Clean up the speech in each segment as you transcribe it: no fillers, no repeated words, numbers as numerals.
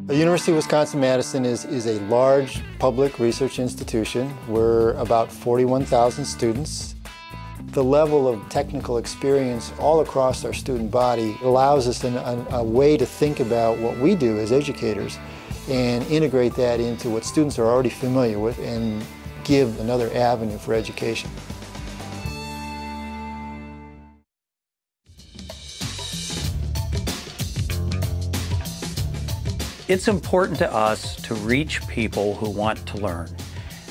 The University of Wisconsin-Madison is a large public research institution. We're about 41,000 students. The level of technical experience all across our student body allows us a way to think about what we do as educators and integrate that into what students are already familiar with and give another avenue for education. It's important to us to reach people who want to learn.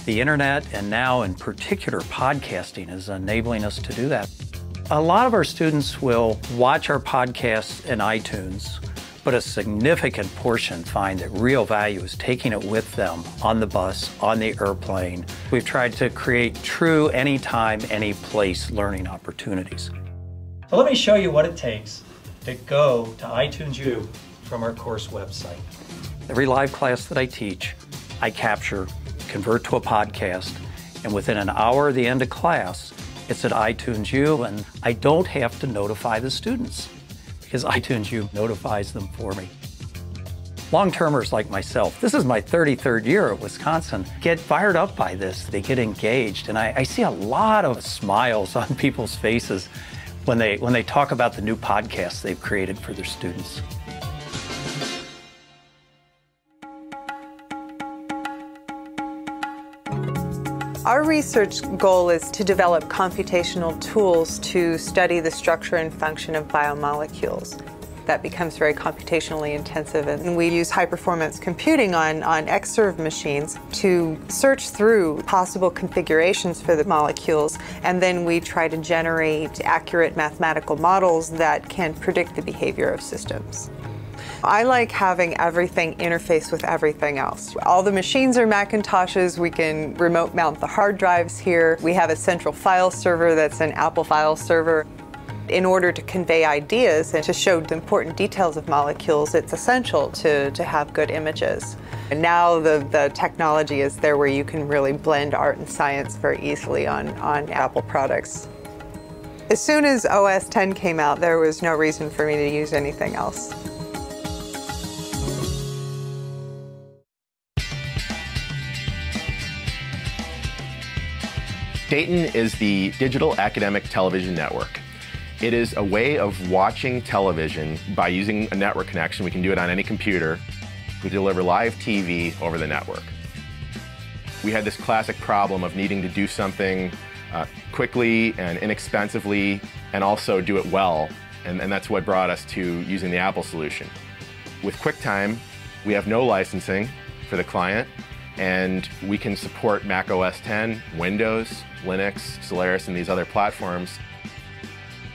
The internet, and now in particular podcasting, is enabling us to do that. A lot of our students will watch our podcasts in iTunes, but a significant portion find that real value is taking it with them on the bus, on the airplane. We've tried to create true anytime, any place learning opportunities. So let me show you what it takes to go to iTunes U from our course website. Every live class that I teach, I capture, convert to a podcast, and within an hour of the end of class, it's at iTunes U, and I don't have to notify the students because iTunes U notifies them for me. Long-termers like myself, this is my 33rd year at Wisconsin, get fired up by this. They get engaged, and I see a lot of smiles on people's faces when they talk about the new podcasts they've created for their students. Our research goal is to develop computational tools to study the structure and function of biomolecules. That becomes very computationally intensive, and we use high-performance computing on Xserve machines to search through possible configurations for the molecules, and then we try to generate accurate mathematical models that can predict the behavior of systems. I like having everything interface with everything else. All the machines are Macintoshes. We can remote mount the hard drives here. We have a central file server that's an Apple file server. In order to convey ideas and to show the important details of molecules, it's essential to have good images. And now the technology is there where you can really blend art and science very easily on Apple products. As soon as OS X came out, there was no reason for me to use anything else. Dayton is the digital academic television network. It is a way of watching television by using a network connection. We can do it on any computer. We deliver live TV over the network. We had this classic problem of needing to do something quickly and inexpensively and also do it well, and that's what brought us to using the Apple solution. With QuickTime, we have no licensing for the client, and we can support Mac OS X, Windows, Linux, Solaris, and these other platforms.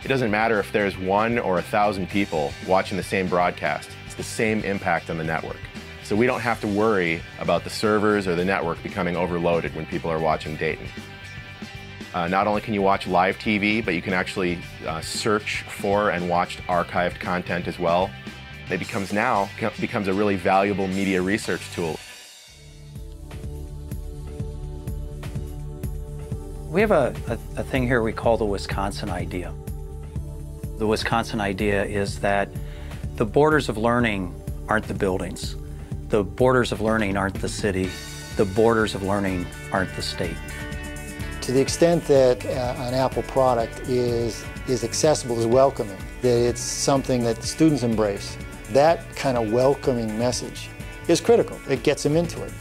It doesn't matter if there's 1 or 1,000 people watching the same broadcast. It's the same impact on the network. So we don't have to worry about the servers or the network becoming overloaded when people are watching Dayton. Not only can you watch live TV, but you can actually search for and watch archived content as well. It becomes a really valuable media research tool. We have a thing here we call the Wisconsin idea. The Wisconsin idea is that the borders of learning aren't the buildings. The borders of learning aren't the city. The borders of learning aren't the state. To the extent that an Apple product is accessible, is welcoming, that it's something that students embrace, that kind of welcoming message is critical. It gets them into it.